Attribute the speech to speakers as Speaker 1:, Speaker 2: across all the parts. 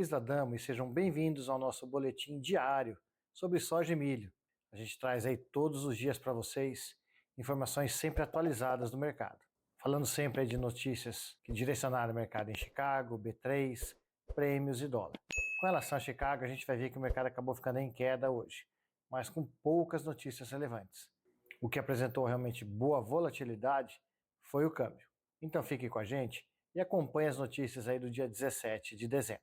Speaker 1: Luiz Adamo e sejam bem-vindos ao nosso boletim diário sobre soja e milho. A gente traz aí todos os dias para vocês informações sempre atualizadas do mercado. Falando sempre aí de notícias que direcionaram o mercado em Chicago, B3, prêmios e dólar. Com relação a Chicago, a gente vai ver que o mercado acabou ficando em queda hoje, mas com poucas notícias relevantes. O que apresentou realmente boa volatilidade foi o câmbio. Então fique com a gente e acompanhe as notícias aí do dia 17 de dezembro.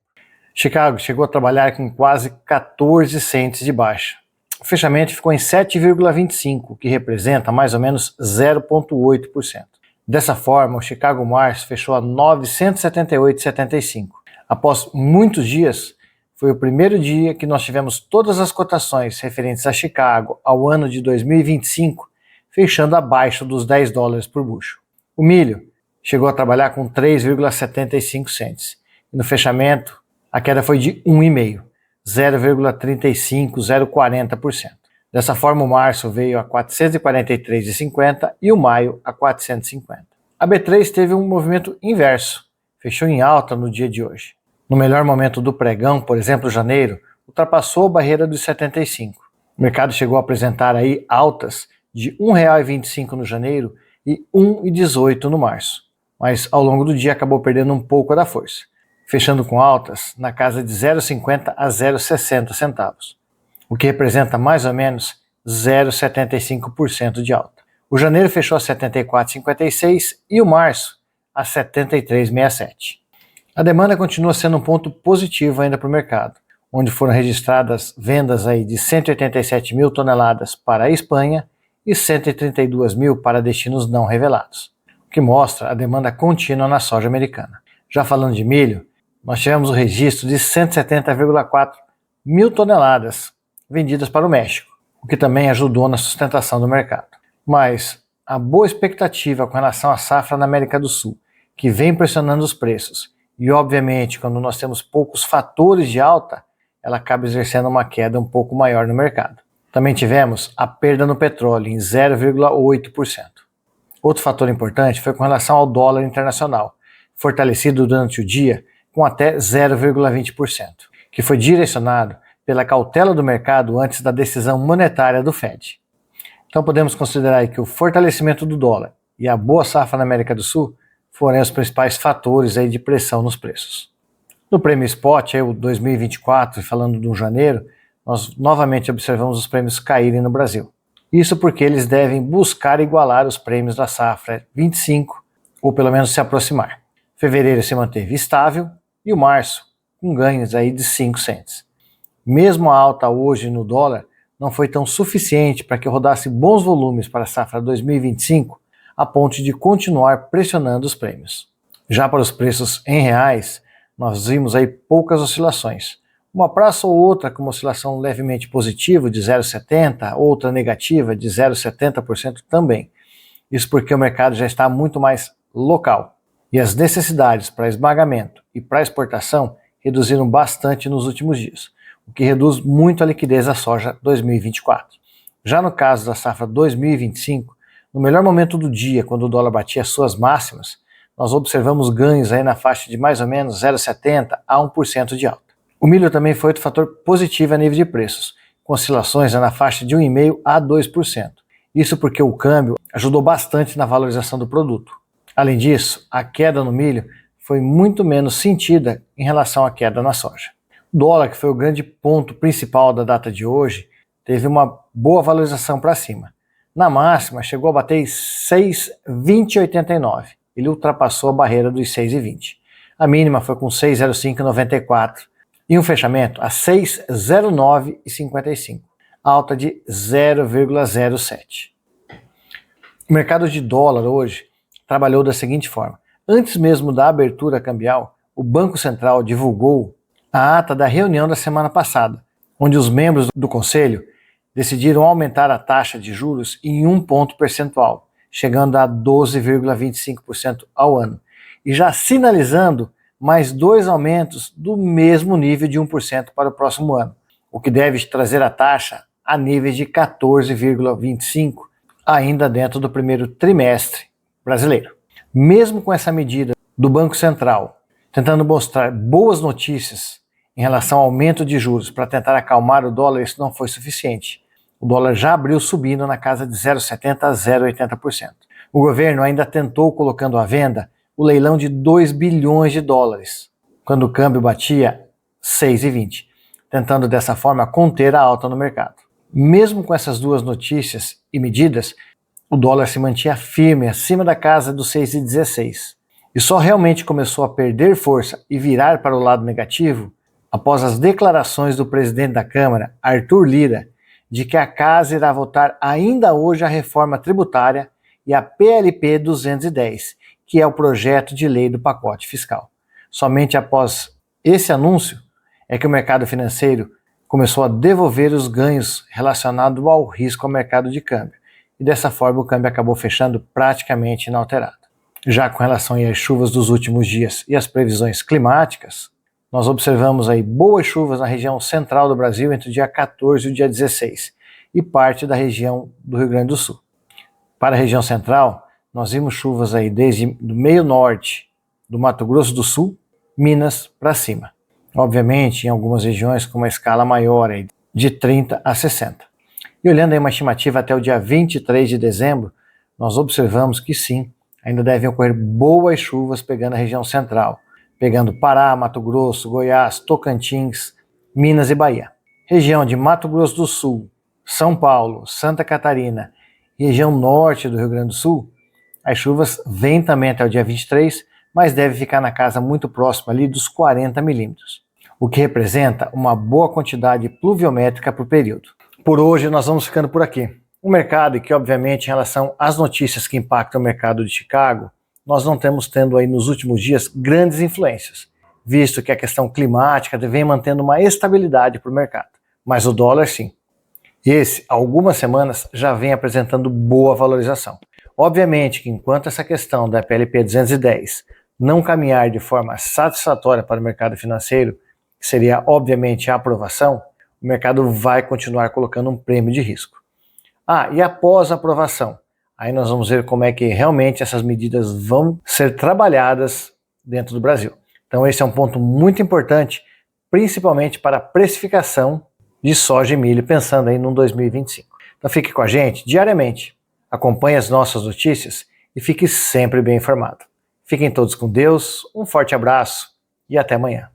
Speaker 1: Chicago chegou a trabalhar com quase 14 cents de baixa. O fechamento ficou em 7,25, que representa mais ou menos 0,8%. Dessa forma, o Chicago Março fechou a 978,75. Após muitos dias, foi o primeiro dia que nós tivemos todas as cotações referentes a Chicago ao ano de 2025, fechando abaixo dos 10 dólares por bushel. O milho chegou a trabalhar com 3,75 cents. E no fechamento, a queda foi de 1,5%, 0,40%. Dessa forma, o março veio a 443,50 e o maio a 450. A B3 teve um movimento inverso, fechou em alta no dia de hoje. No melhor momento do pregão, por exemplo, janeiro, ultrapassou a barreira dos 75. O mercado chegou a apresentar aí altas de R$ 1,25 no janeiro e R$ 1,18 no março, mas ao longo do dia acabou perdendo um pouco da força, fechando com altas na casa de 0,50 a 0,60 centavos, o que representa mais ou menos 0,75% de alta. O janeiro fechou a 74,56 e o março a 73,67. A demanda continua sendo um ponto positivo ainda para o mercado, onde foram registradas vendas aí de 187 mil toneladas para a Espanha e 132 mil para destinos não revelados, o que mostra a demanda contínua na soja americana. Já falando de milho, nós tivemos o registro de 170,4 mil toneladas vendidas para o México, o que também ajudou na sustentação do mercado. Mas a boa expectativa com relação à safra na América do Sul, que vem pressionando os preços, e obviamente quando nós temos poucos fatores de alta, ela acaba exercendo uma queda um pouco maior no mercado. Também tivemos a perda no petróleo em 0,8%. Outro fator importante foi com relação ao dólar internacional, fortalecido durante o dia com até 0,20%, que foi direcionado pela cautela do mercado antes da decisão monetária do Fed. Então podemos considerar que o fortalecimento do dólar e a boa safra na América do Sul foram os principais fatores aí de pressão nos preços. No prêmio Spot, aí, o 2024, falando do janeiro, nós novamente observamos os prêmios caírem no Brasil. Isso porque eles devem buscar igualar os prêmios da safra 25, ou pelo menos se aproximar. Fevereiro se manteve estável e o março com ganhos aí de 5 cents. Mesmo a alta hoje no dólar não foi tão suficiente para que rodasse bons volumes para a safra 2025, a ponto de continuar pressionando os prêmios. Já para os preços em reais, nós vimos aí poucas oscilações. Uma praça ou outra com uma oscilação levemente positiva de 0,70, outra negativa de 0,70% também. Isso porque o mercado já está muito mais local. E as necessidades para esmagamento e para exportação reduziram bastante nos últimos dias, o que reduz muito a liquidez da soja 2024. Já no caso da safra 2025, no melhor momento do dia, quando o dólar batia suas máximas, nós observamos ganhos aí na faixa de mais ou menos 0,70 a 1% de alta. O milho também foi outro fator positivo a nível de preços, com oscilações na faixa de 1,5% a 2%. Isso porque o câmbio ajudou bastante na valorização do produto. Além disso, a queda no milho foi muito menos sentida em relação à queda na soja. O dólar, que foi o grande ponto principal da data de hoje, teve uma boa valorização para cima. Na máxima, chegou a bater 6,2089. Ele ultrapassou a barreira dos 6,20. A mínima foi com 6,0594 e um fechamento a 6,0955, alta de 0,07. O mercado de dólar hoje trabalhou da seguinte forma. Antes mesmo da abertura cambial, o Banco Central divulgou a ata da reunião da semana passada, onde os membros do Conselho decidiram aumentar a taxa de juros em 1 ponto percentual, chegando a 12,25% ao ano, e já sinalizando mais 2 aumentos do mesmo nível de 1% para o próximo ano, o que deve trazer a taxa a níveis de 14,25% ainda dentro do primeiro trimestre brasileiro. Mesmo com essa medida do Banco Central, tentando mostrar boas notícias em em relação ao aumento de juros para tentar acalmar o dólar, isso não foi suficiente. O dólar já abriu subindo na casa de 0,70% a 0,80%. O governo ainda tentou colocando à venda o leilão de 2 bilhões de dólares, quando o câmbio batia 6,20, tentando dessa forma conter a alta no mercado. Mesmo com essas duas notícias e medidas, o dólar se mantinha firme acima da casa dos 6,16 e só realmente começou a perder força e virar para o lado negativo após as declarações do presidente da Câmara, Arthur Lira, de que a casa irá votar ainda hoje a reforma tributária e a PLP 210, que é o projeto de lei do pacote fiscal. Somente após esse anúncio é que o mercado financeiro começou a devolver os ganhos relacionados ao risco ao mercado de câmbio, e dessa forma o câmbio acabou fechando praticamente inalterado. Já com relação às chuvas dos últimos dias e as previsões climáticas, nós observamos aí boas chuvas na região central do Brasil entre o dia 14 e o dia 16, e parte da região do Rio Grande do Sul. Para a região central, nós vimos chuvas aí desde o meio norte do Mato Grosso do Sul, Minas para cima. Obviamente, em algumas regiões com uma escala maior, aí, de 30 a 60. E olhando aí uma estimativa até o dia 23 de dezembro, nós observamos que sim, ainda devem ocorrer boas chuvas pegando a região central, pegando Pará, Mato Grosso, Goiás, Tocantins, Minas e Bahia. Região de Mato Grosso do Sul, São Paulo, Santa Catarina e região norte do Rio Grande do Sul, as chuvas vêm também até o dia 23, mas deve ficar na casa muito próxima ali dos 40 milímetros, o que representa uma boa quantidade pluviométrica para o período. Por hoje nós vamos ficando por aqui. O mercado, e que obviamente em relação às notícias que impactam o mercado de Chicago, nós não temos tendo aí nos últimos dias grandes influências, visto que a questão climática vem mantendo uma estabilidade para o mercado. Mas o dólar sim. Esse, há algumas semanas, já vem apresentando boa valorização. Obviamente que enquanto essa questão da PLP 210 não caminhar de forma satisfatória para o mercado financeiro, que seria obviamente a aprovação, o mercado vai continuar colocando um prêmio de risco. E após a aprovação, aí nós vamos ver como é que realmente essas medidas vão ser trabalhadas dentro do Brasil. Então esse é um ponto muito importante, principalmente para a precificação de soja e milho, pensando aí no 2025. Então fique com a gente diariamente, acompanhe as nossas notícias e fique sempre bem informado. Fiquem todos com Deus, um forte abraço e até amanhã.